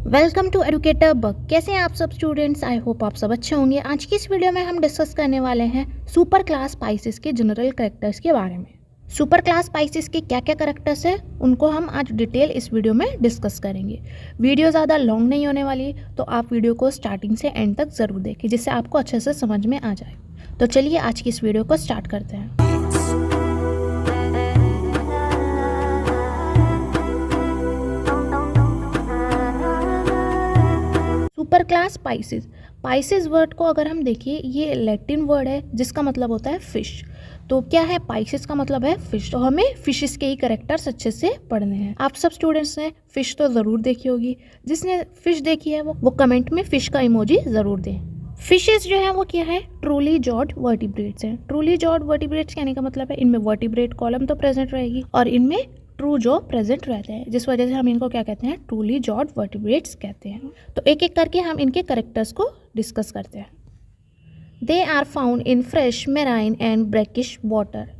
Welcome to educator bug. कैसे हैं आप सब स्टूडेंट्स? आई होप आप सब अच्छे होंगे। आज की इस वीडियो में हम डिस्कस करने वाले हैं सुपर क्लास स्पाइसेस के जनरल कैरेक्टर्स के बारे में। सुपर क्लास स्पाइसेस के क्या क्या कैरेक्टर्स हैं उनको हम आज डिटेल इस वीडियो में डिस्कस करेंगे। वीडियो ज़्यादा लॉन्ग नहीं होने वाली, तो आप वीडियो को स्टार्टिंग से एंड तक ज़रूर देखें जिससे आपको अच्छे से समझ में आ जाए। तो चलिए आज की इस वीडियो को स्टार्ट करते हैं। Super class spices. Spices word को अगर हम देखिए, ये लैटिन वर्ड है जिसका मतलब होता है फिश। तो क्या है? स्पाइसेस का मतलब है फिश। तो हमें फिशेस के ही कैरेक्टर्स अच्छे से पढ़ने हैं। आप सब स्टूडेंट्स ने फिश तो ज़रूर देखी होगी। जिसने फिश देखी है वो कमेंट में फिश का इमोजी ज़रूर दें। फिशेस जो है वो क्या है? ट्रूली जॉड वर्टिब्रेट्स हैं। ट्रूली जॉड वर्टिब्रेट्स कहने का मतलब है इनमें वर्टिब्रेट कॉलम तो प्रेजेंट रहेगी और इनमें ट्रू जॉ प्रेजेंट रहते हैं, जिस वजह से हम इनको क्या कहते हैं? ट्रूली जॉड वर्टिब्रेट्स कहते हैं। तो एक एक करके हम इनके कैरेक्टर्स को डिस्कस करते हैं। They are found in fresh marine and brackish water.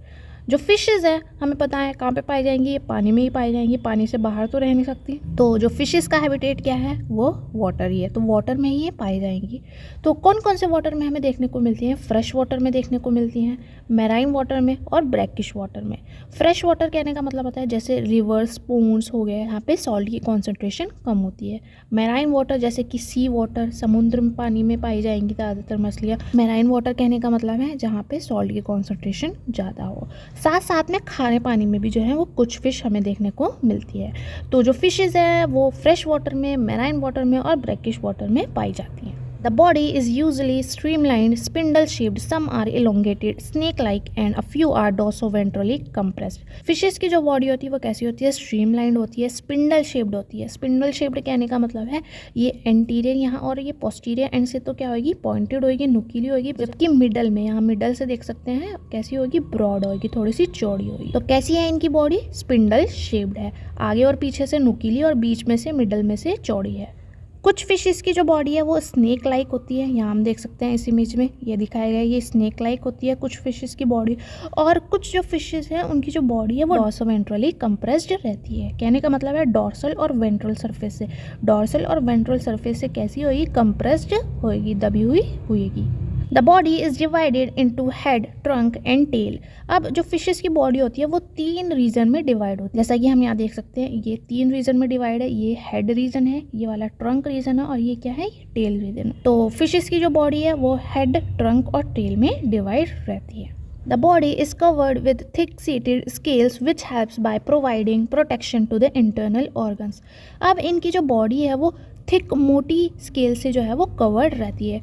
जो फिशेज है हमें पता है कहाँ पे पाई जाएंगी, ये पानी में ही पाई जाएंगी, पानी से बाहर तो रह नहीं सकती। तो जो फिशेज का हैबिटेट क्या है? वो वाटर ही है, तो वाटर में ही ये पाई जाएंगी। तो कौन कौन से वाटर में हमें देखने को मिलती हैं? फ्रेश वाटर में देखने को मिलती हैं, मैराइन वाटर में और ब्रैकिश वाटर में। फ्रेश वाटर कहने का मतलब होता है जैसे रिवर्स, पूल्स हो गए, यहाँ पे सॉल्ट की कॉन्सेंट्रेशन कम होती है। मैराइन वाटर जैसे कि सी वाटर, समुद्र में पानी में पाई जाएंगी ज़्यादातर मछलियाँ। मैराइन वाटर कहने का मतलब है जहाँ पे सॉल्ट की कॉन्सेंट्रेशन ज़्यादा हो। साथ साथ में खारे पानी में भी जो है वो कुछ फिश हमें देखने को मिलती है। तो जो फिशेज है वो फ्रेश वाटर में, मैराइन वाटर में और ब्रैकिश वाटर में पाई जाती हैं। The body is usually streamlined, spindle-shaped. Some are elongated, snake-like, and a few are dorsoventrally compressed. Fishes की जो बॉडी होती है वो कैसी होती है? स्ट्रीमलाइंड होती है, स्पिंडल शेप्ड होती है। स्पिंडल शेप्ड कहने का मतलब है ये एंटीरियर यहाँ और ये पोस्टीरियर एंड से तो क्या होगी? पॉइंटेड होगी, नुकीली होगी। जबकि मिडल में, यहाँ मिडल से देख सकते हैं कैसी होगी? ब्रॉड होगी, थोड़ी सी चौड़ी होगी। तो कैसी है इनकी बॉडी? स्पिंडल शेप्ड है, आगे और पीछे से नुकीली और बीच में से, मिडल में से चौड़ी है। कुछ फिशेस की जो बॉडी है वो स्नेक लाइक होती है, यहाँ हम देख सकते हैं इस इमेज में ये दिखाया गया है, ये स्नेक लाइक होती है कुछ फिशेस की बॉडी। और कुछ जो फिशेस हैं उनकी जो बॉडी है वो डॉर्सोवेंट्रली कंप्रेस्ड रहती है। कहने का मतलब है डॉर्सल और वेंट्रल सरफेस से, डॉर्सल और वेंट्रल सरफेस से कैसी होगी? कंप्रेस्ड होगी, दबी हुई होगी। The body is divided into head, trunk and tail. अब जो फिशेस की बॉडी होती है वो 3 रीजन में डिवाइड होती है। जैसा कि हम यहाँ देख सकते हैं ये 3 रीजन में डिवाइड है। ये हेड रीजन है, ये वाला ट्रंक रीजन है और ये क्या है? ये टेल रीजन है। तो फिशेस की जो बॉडी है वो हेड, ट्रंक और टेल में डिवाइड रहती है। The body is covered with thick-seated scales which helps by providing protection to the internal organs. अब इनकी जो बॉडी है वो थिक, मोटी स्केल से जो है वो कवर्ड रहती है।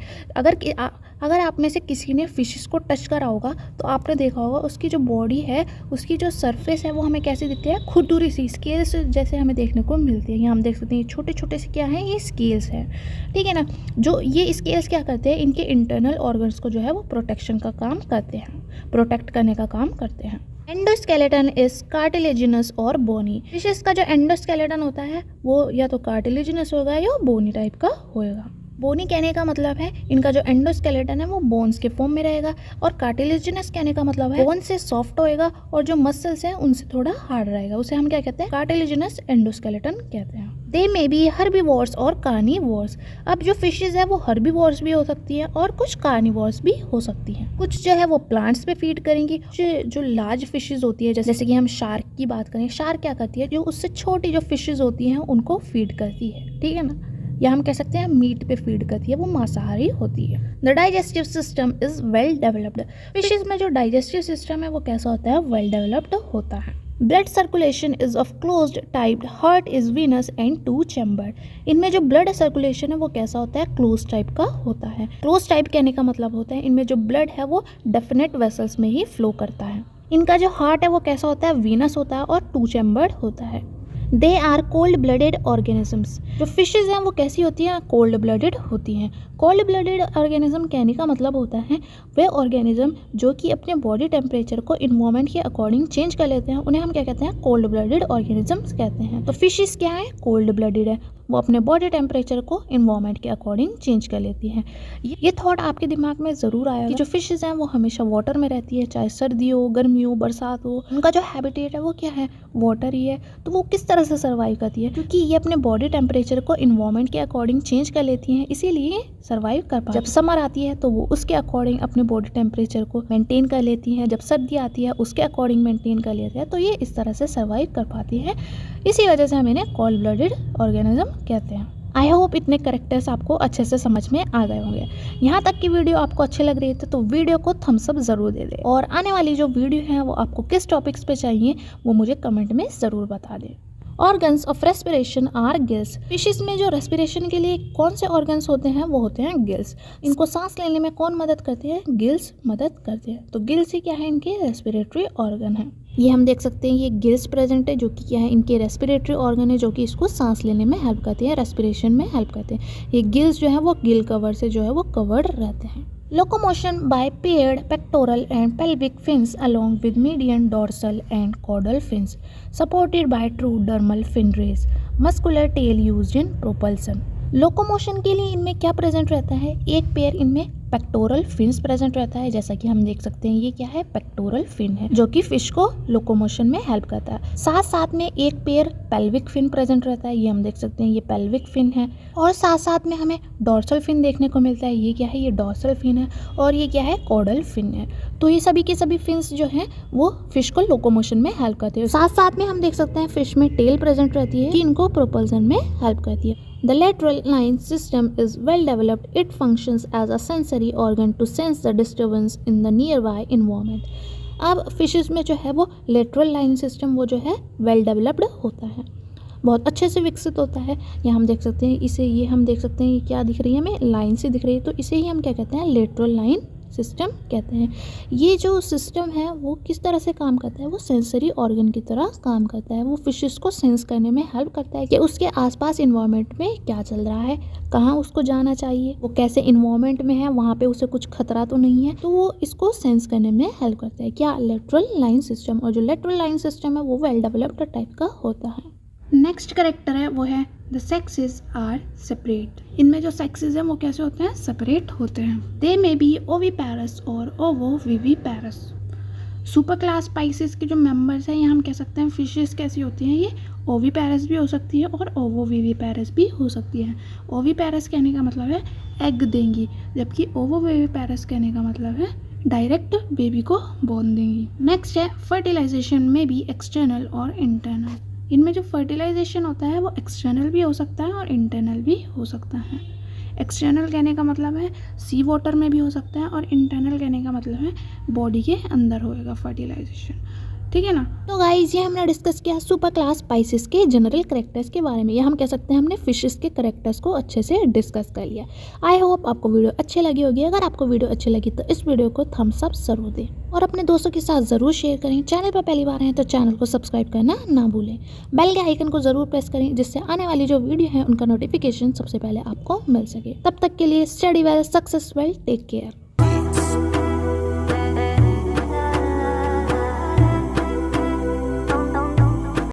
अगर आप में से किसी ने फिशेस को टच करा होगा तो आपने देखा होगा उसकी जो बॉडी है, उसकी जो सरफेस है वो हमें कैसे दिखती है? खुरदुरी सी स्केल्स जैसे हमें देखने को मिलती है। यहाँ हम देख सकते हैं छोटे छोटे से क्या हैं? ये स्केल्स हैं, ठीक है ना। जो ये स्केल्स क्या करते हैं? इनके इंटरनल ऑर्गन्स को जो है वो प्रोटेक्शन का काम करते हैं, प्रोटेक्ट करने का काम करते हैं। एंडोस्केलेटन इज कार्टिलेजिनस और बोनी। फिशेस का जो एंडोस्केलेटन होता है वो या तो कार्टिलेजिनस होगा या बोनी टाइप का होएगा। बोनी कहने का मतलब है इनका जो एंडोस्केलेटन है वो बोन्स के फॉर्म में रहेगा और कार्टिलेजिनस कहने का मतलब है बोन से सॉफ्ट होएगा और जो मसल्स हैं उनसे थोड़ा हार्ड रहेगा। उसे हम क्या कहते हैं? कार्टिलेजिनस एंडोस्केलेटन कहते हैं। दे मे बी हर्बीवोर्स और कार्निवोर्स। अब जो फिशेज है वो हर्बीवोर्स भी हो सकती है और कुछ कार्निवोर्स भी हो सकती हैं। कुछ जो है वो प्लांट्स पे फीड करेंगी। जो लार्ज फिशेज होती है जैसे कि हम शार्क की बात करें, शार्क क्या करती है? जो उससे छोटी जो फिशेज होती हैं उनको फीड करती है, ठीक है ना। या हम कह सकते हैं मीट पे फीड करती है, वो मांसाहारी होती है। The digestive system is well developed. Fishes में जो डाइजेस्टिव सिस्टम है वो कैसा होता है? वेल डेवलप्ड होता है। Blood circulation is of closed type, heart is Venus and 2 chamber. इनमें जो ब्लड सर्कुलेशन है वो कैसा होता है? क्लोज टाइप का होता है। क्लोज टाइप कहने का मतलब होता है इनमें जो ब्लड है वो डेफिनेट वेसल्स में ही फ्लो करता है। इनका जो हार्ट है वो कैसा होता है? वीनस होता है और 2 चैम्बर्ड होता है। They are cold blooded organisms. जो फिशेज हैं वो कैसी होती हैं? कोल्ड ब्लडेड होती हैं। कोल्ड ब्लडेड ऑर्गेनिज्म कहने का मतलब होता है वे ऑर्गेनिज्म जो कि अपने बॉडी टेम्परेचर को इन्वायरमेंट के अकॉर्डिंग चेंज कर लेते हैं, उन्हें हम क्या कहते हैं? कोल्ड ब्लडेड ऑर्गेनिजम्स कहते हैं। तो फिशेज क्या है? कोल्ड ब्लडेड है, वो अपने बॉडी टेम्परेचर को इन्वायरमेंट के अकॉर्डिंग चेंज कर लेती हैं। ये थॉट आपके दिमाग में ज़रूर आया कि जो फिशेज हैं वो हमेशा वाटर में रहती है, चाहे सर्दी हो, गर्मी हो, बरसात हो, उनका जो हैबिटेट है वो क्या है? वाटर ही है। तो वो किस तरह तरह से सर्वाइव करती है, क्योंकि ये अपने बॉडी टेम्परेचर को इन्वायरमेंट के अकॉर्डिंग चेंज कर लेती हैं, इसीलिए सर्वाइव कर पाती है। जब समर आती है तो वो उसके अकॉर्डिंग अपने बॉडी टेम्परेचर को मेंटेन कर लेती हैं, जब सर्दी आती है उसके अकॉर्डिंग मेंटेन कर लेती है, तो ये इस तरह से सर्वाइव कर पाती है। इसी वजह से हम इन्हें कोल्ड ब्लडेड ऑर्गेनिज्म कहते हैं। आई होप इतने करेक्टर्स आपको अच्छे से समझ में आ गए होंगे। यहाँ तक की वीडियो आपको अच्छी लग रही है तो वीडियो को थम्स अप ज़रूर दे दें, और आने वाली जो वीडियो है वो आपको किस टॉपिक्स पे चाहिए वो मुझे कमेंट में ज़रूर बता दें। Organs of respiration are gills. Fishes में जो रेस्पिरेशन के लिए कौन से ऑर्गन्स होते हैं वो होते हैं गिल्स। इनको सांस लेने में कौन मदद करते हैं? गिल्स मदद करते हैं। तो गिल्स ही क्या है? इनके रेस्पिरेटरी ऑर्गन है। ये हम देख सकते हैं ये गिल्स प्रेजेंट है, जो कि क्या है? इनके रेस्पिरेटरी ऑर्गन है, जो कि इसको सांस लेने में हेल्प करते हैं, रेस्पिरेशन में हेल्प करते हैं। ये गिल्स जो है वो गिल कवर से जो है वो कवर्ड रहते हैं। Locomotion by paired pectoral and pelvic fins along with median dorsal and caudal fins, supported by true dermal fin rays. Muscular tail used in propulsion. Locomotion के लिए इनमें क्या प्रेजेंट रहता है? एक पेयर इनमें पेक्टोरल फिन्स प्रेजेंट रहता है, जैसा कि हम देख सकते हैं ये क्या है? पेक्टोरल फिन है, जो कि फिश को लोकोमोशन में हेल्प करता है। साथ साथ में एक पेयर पेल्विक फिन प्रेजेंट रहता है, ये हम देख सकते हैं ये पेल्विक फिन है। और साथ साथ में हमें डॉर्सल फिन देखने को मिलता है, ये क्या है? ये डॉर्सल फिन है। और ये क्या है? कॉडल फिन है। तो ये सभी के सभी फिन्स जो हैं वो फिश को लोकोमोशन में हेल्प करते हैं। साथ साथ में हम देख सकते हैं फिश में टेल प्रेजेंट रहती है, कि इनको प्रोपल्सन में हेल्प करती है। The lateral line system is well developed. It functions as a sensory organ to sense the disturbance in the nearby environment. अब फिशेस में जो है वो लेटरल लाइन सिस्टम वो जो है वेल डेवलप्ड होता है, बहुत अच्छे से विकसित होता है। यहाँ हम देख सकते हैं इसे, ये हम देख सकते हैं ये क्या दिख रही है? हमें लाइन से दिख रही है, तो इसे ही हम क्या कहते हैं? लेटरल लाइन सिस्टम कहते हैं। ये जो सिस्टम है वो किस तरह से काम करता है? वो सेंसरी ऑर्गन की तरह काम करता है। वो फिशेस को सेंस करने में हेल्प करता है कि उसके आसपास इन्वायरमेंट में क्या चल रहा है, कहाँ उसको जाना चाहिए, वो कैसे इन्वायरमेंट में है, वहाँ पे उसे कुछ खतरा तो नहीं है, तो वो इसको सेंस करने में हेल्प करता है। क्या? Lateral line system. और जो लेटरल लाइन सिस्टम है वो वेल डेवलप्ड टाइप का होता है। नेक्स्ट करेक्टर है वो है द सेक्सेस आर सेपरेट। इनमें जो सेक्सेस हैं वो कैसे होते हैं? सेपरेट होते हैं। दे मे बी ओविपेरस और ओवोविविपेरस। सुपर क्लास पाइसेस के जो मेंबर्स हैं, ये हम कह सकते हैं फिशेस कैसी होती हैं? ये ओविपेरस भी हो सकती है और ओवोविविपेरस भी हो सकती है। ओविपेरस कहने का मतलब है एग देंगी, जबकि ओवोविविपेरस कहने का मतलब है डायरेक्ट बेबी को बॉर्न देंगी। नेक्स्ट है फर्टिलाइजेशन में बी एक्सटर्नल और इंटरनल। इनमें जो फर्टिलाइजेशन होता है वो एक्सटर्नल भी हो सकता है और इंटरनल भी हो सकता है। एक्सटर्नल कहने का मतलब है सी वाटर में भी हो सकता है, और इंटरनल कहने का मतलब है बॉडी के अंदर होएगा फर्टिलाइजेशन। ठीक है ना? तो गाइस ये हमने डिस्कस किया सुपर क्लास स्पाइसेस के जनरल करेक्टर्स के बारे में, या हम कह सकते हैं हमने फिशेस के करेक्टर्स को अच्छे से डिस्कस कर लिया। आई होप आपको वीडियो अच्छी लगी होगी। अगर आपको वीडियो अच्छी लगी तो इस वीडियो को थम्स अप जरूर दें, और अपने दोस्तों के साथ ज़रूर शेयर करें। चैनल पर पहली बार हैं तो चैनल को सब्सक्राइब करना ना भूलें। बेल के आइकन को ज़रूर प्रेस करें, जिससे आने वाली जो वीडियो है उनका नोटिफिकेशन सबसे पहले आपको मिल सके। तब तक के लिए study well, success well, take care.